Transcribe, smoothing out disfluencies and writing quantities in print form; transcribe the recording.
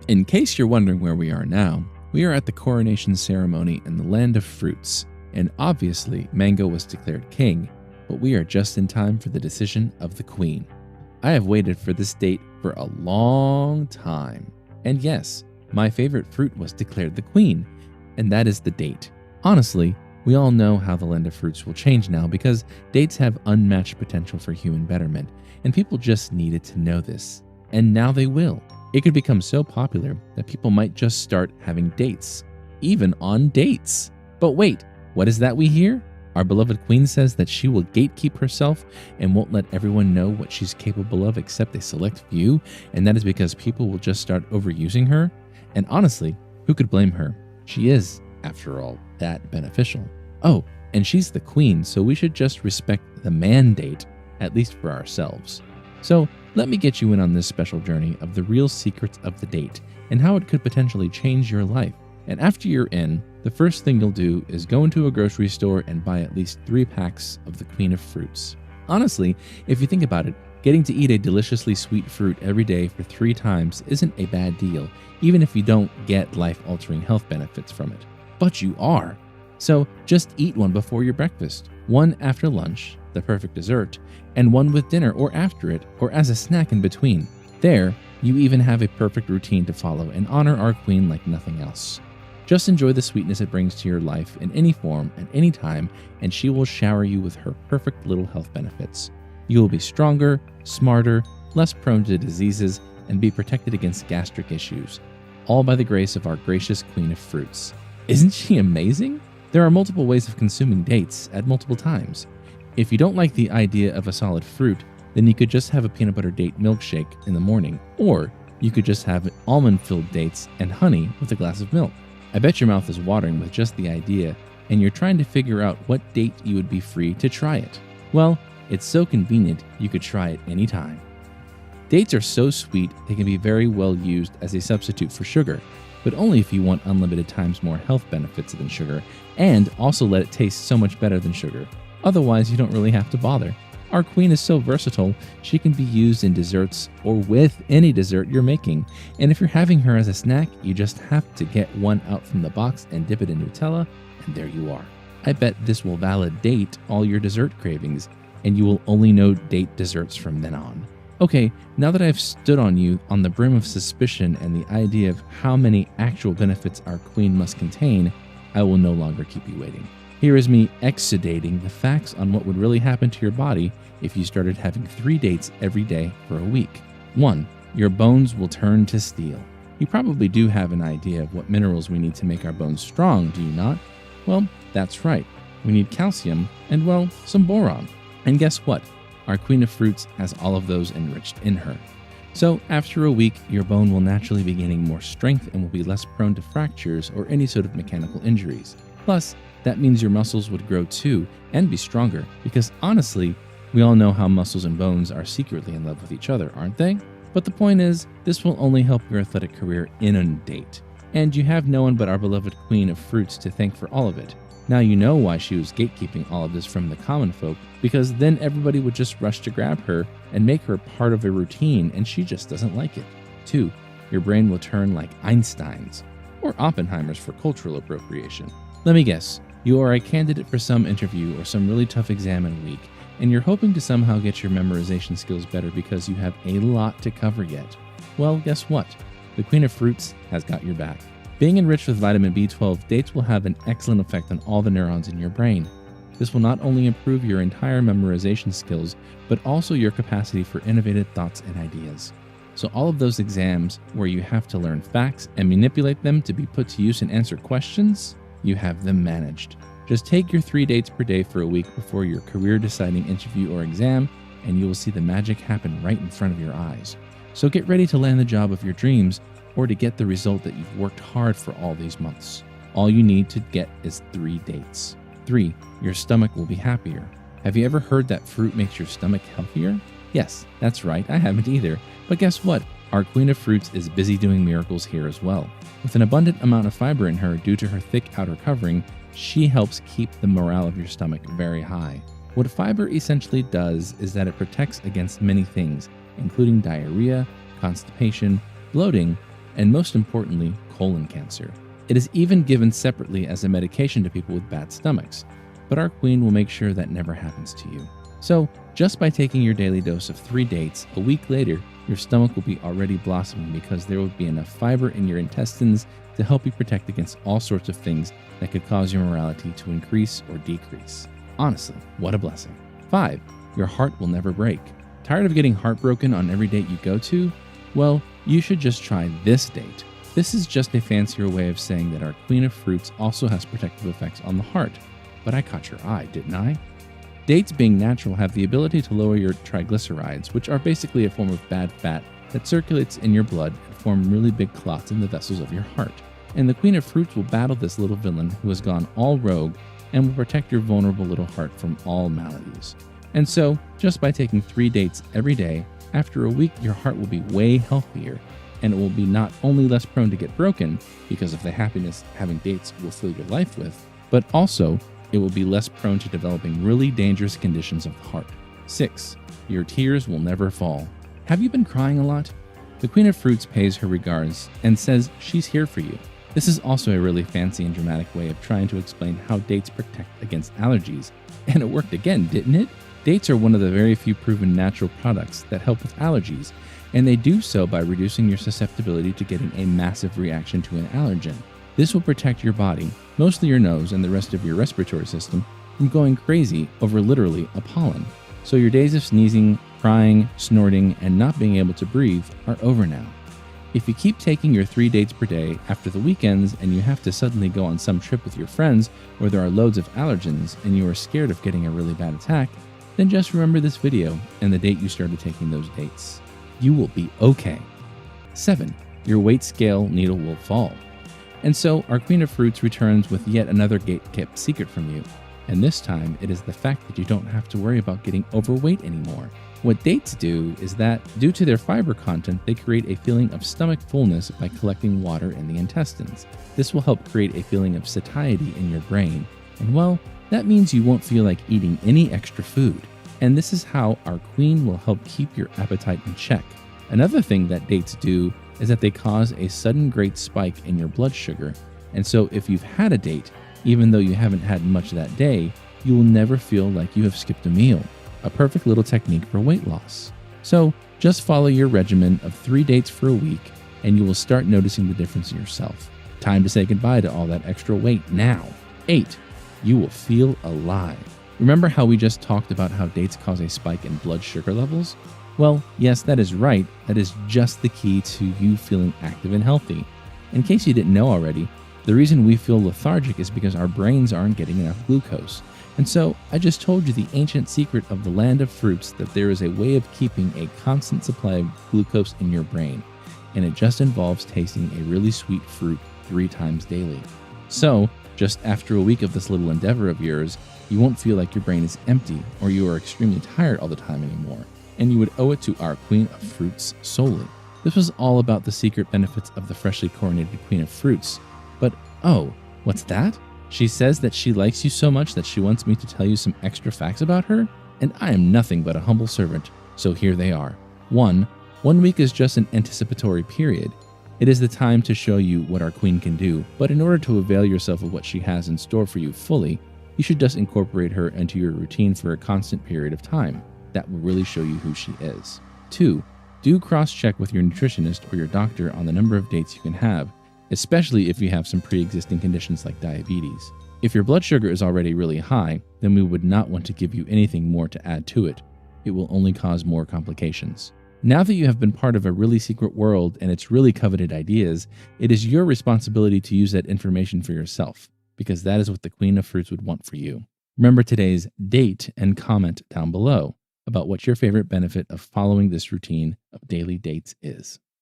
In case you're wondering where we are now, we are at the coronation ceremony in the land of fruits, and obviously mango was declared king, but we are just in time for the decision of the queen. I have waited for this date for a long time, and yes, my favorite fruit was declared the queen, and that is the date. Honestly, we all know how the land of fruits will change now because dates have unmatched potential for human betterment, and people just needed to know this. And now they will. It could become so popular that people might just start having dates, even on dates. But wait, what is that we hear? Our beloved queen says that she will gatekeep herself and won't let everyone know what she's capable of except a select few, and that is because people will just start overusing her. And honestly, who could blame her? She is, after all, that beneficial. Oh, and she's the queen, so we should just respect the mandate, at least for ourselves. So let me get you in on this special journey of the real secrets of the date and how it could potentially change your life. And after you're in, the first thing you'll do is go into a grocery store and buy at least 3 packs of the Queen of Fruits. Honestly, if you think about it, getting to eat a deliciously sweet fruit every day for 3 times isn't a bad deal, even if you don't get life-altering health benefits from it. But you are. So just eat one before your breakfast, one after lunch, the perfect dessert, and one with dinner or after it, or as a snack in between. There, you even have a perfect routine to follow and honor our queen like nothing else. Just enjoy the sweetness it brings to your life in any form at any time, and she will shower you with her perfect little health benefits. You will be stronger, smarter, less prone to diseases, and be protected against gastric issues, all by the grace of our gracious Queen of Fruits. Isn't she amazing? There are multiple ways of consuming dates at multiple times. If you don't like the idea of a solid fruit, then you could just have a peanut butter date milkshake in the morning, or you could just have almond-filled dates and honey with a glass of milk. I bet your mouth is watering with just the idea, and you're trying to figure out what date you would be free to try it. Well, it's so convenient you could try it anytime. Dates are so sweet they can be very well used as a substitute for sugar, but only if you want unlimited times more health benefits than sugar, and also let it taste so much better than sugar. Otherwise, you don't really have to bother. Our queen is so versatile, she can be used in desserts or with any dessert you're making. And if you're having her as a snack, you just have to get one out from the box and dip it in Nutella, and there you are. I bet this will validate all your dessert cravings, and you will only know date desserts from then on. Okay, now that I've stood on you on the brim of suspicion and the idea of how many actual benefits our queen must contain, I will no longer keep you waiting. Here is me exudating the facts on what would really happen to your body if you started having 3 dates every day for a week. 1. Your bones will turn to steel. You probably do have an idea of what minerals we need to make our bones strong, do you not? Well, that's right. We need calcium and, well, some boron. And guess what? Our Queen of Fruits has all of those enriched in her. So after a week, your bone will naturally be gaining more strength and will be less prone to fractures or any sort of mechanical injuries. Plus, that means your muscles would grow too and be stronger, because honestly, we all know how muscles and bones are secretly in love with each other, aren't they? But the point is, this will only help your athletic career inundate, and you have no one but our beloved Queen of Fruits to thank for all of it. Now you know why she was gatekeeping all of this from the common folk, because then everybody would just rush to grab her and make her part of a routine, and she just doesn't like it. 2. Your brain will turn like Einstein's, or Oppenheimer's for cultural appropriation. Let me guess. You are a candidate for some interview or some really tough exam in a week, and you're hoping to somehow get your memorization skills better because you have a lot to cover yet. Well, guess what? The Queen of Fruits has got your back. Being enriched with vitamin B12, dates will have an excellent effect on all the neurons in your brain. This will not only improve your entire memorization skills, but also your capacity for innovative thoughts and ideas. So all of those exams where you have to learn facts and manipulate them to be put to use and answer questions, you have them managed. Just take your 3 dates per day for a week before your career-deciding interview or exam, and you will see the magic happen right in front of your eyes. So get ready to land the job of your dreams, or to get the result that you've worked hard for all these months. All you need to get is 3 dates. 3. Your stomach will be happier. Have you ever heard that fruit makes your stomach healthier? Yes, that's right, I haven't either. But guess what? Our Queen of Fruits is busy doing miracles here as well. With an abundant amount of fiber in her due to her thick outer covering, she helps keep the morale of your stomach very high. What fiber essentially does is that it protects against many things, including diarrhea, constipation, bloating, and most importantly, colon cancer. It is even given separately as a medication to people with bad stomachs, but our queen will make sure that never happens to you. So, just by taking your daily dose of 3 dates, a week later, your stomach will be already blossoming because there will be enough fiber in your intestines to help you protect against all sorts of things that could cause your morality to increase or decrease. Honestly, what a blessing. 5. Your heart will never break. Tired of getting heartbroken on every date you go to? Well, you should just try this date. This is just a fancier way of saying that our queen of fruits also has protective effects on the heart. But I caught your eye, didn't I? Dates, being natural, have the ability to lower your triglycerides, which are basically a form of bad fat that circulates in your blood and form really big clots in the vessels of your heart. And the queen of fruits will battle this little villain who has gone all rogue and will protect your vulnerable little heart from all maladies. And so, just by taking 3 dates every day, after a week your heart will be way healthier, and it will be not only less prone to get broken because of the happiness having dates will fill your life with, but also it will be less prone to developing really dangerous conditions of the heart. 6. Your tears will never fall. Have you been crying a lot? The Queen of Fruits pays her regards and says she's here for you. This is also a really fancy and dramatic way of trying to explain how dates protect against allergies. And it worked again, didn't it? Dates are one of the very few proven natural products that help with allergies, and they do so by reducing your susceptibility to getting a massive reaction to an allergen. This will protect your body, mostly your nose and the rest of your respiratory system, from going crazy over literally a pollen. So your days of sneezing, crying, snorting, and not being able to breathe are over now. If you keep taking your 3 dates per day after the weekends and you have to suddenly go on some trip with your friends where there are loads of allergens and you are scared of getting a really bad attack, then just remember this video and the date you started taking those dates. You will be okay. 7. Your weight scale needle will fall. And so our Queen of Fruits returns with yet another gate-kept secret from you. And this time, it is the fact that you don't have to worry about getting overweight anymore. What dates do is that, due to their fiber content, they create a feeling of stomach fullness by collecting water in the intestines. This will help create a feeling of satiety in your brain. And well, that means you won't feel like eating any extra food. And this is how our queen will help keep your appetite in check. Another thing that dates do is that they cause a sudden great spike in your blood sugar. And so if you've had a date, even though you haven't had much that day, you will never feel like you have skipped a meal. A perfect little technique for weight loss. So just follow your regimen of 3 dates for a week and you will start noticing the difference yourself. Time to say goodbye to all that extra weight now. 8. You will feel alive. Remember how we just talked about how dates cause a spike in blood sugar levels? Well, yes, that is right. That is just the key to you feeling active and healthy. In case you didn't know already, the reason we feel lethargic is because our brains aren't getting enough glucose. And so, I just told you the ancient secret of the land of fruits, that there is a way of keeping a constant supply of glucose in your brain, and it just involves tasting a really sweet fruit 3 times daily. So, just after a week of this little endeavor of yours, you won't feel like your brain is empty or you are extremely tired all the time anymore, and you would owe it to our Queen of Fruits solely. This was all about the secret benefits of the freshly coronated Queen of Fruits. But oh, what's that? She says that she likes you so much that she wants me to tell you some extra facts about her, and I am nothing but a humble servant, so here they are. 1 week is just an anticipatory period. It is the time to show you what our queen can do, but in order to avail yourself of what she has in store for you fully, you should just incorporate her into your routine for a constant period of time. That will really show you who she is. 2, do cross-check with your nutritionist or your doctor on the number of dates you can have, especially if you have some pre-existing conditions like diabetes. If your blood sugar is already really high, then we would not want to give you anything more to add to it. It will only cause more complications. Now that you have been part of a really secret world and its really coveted ideas, it is your responsibility to use that information for yourself, because that is what the Queen of Fruits would want for you. Remember today's date and comment down below about what your favorite benefit of following this routine of daily dates is.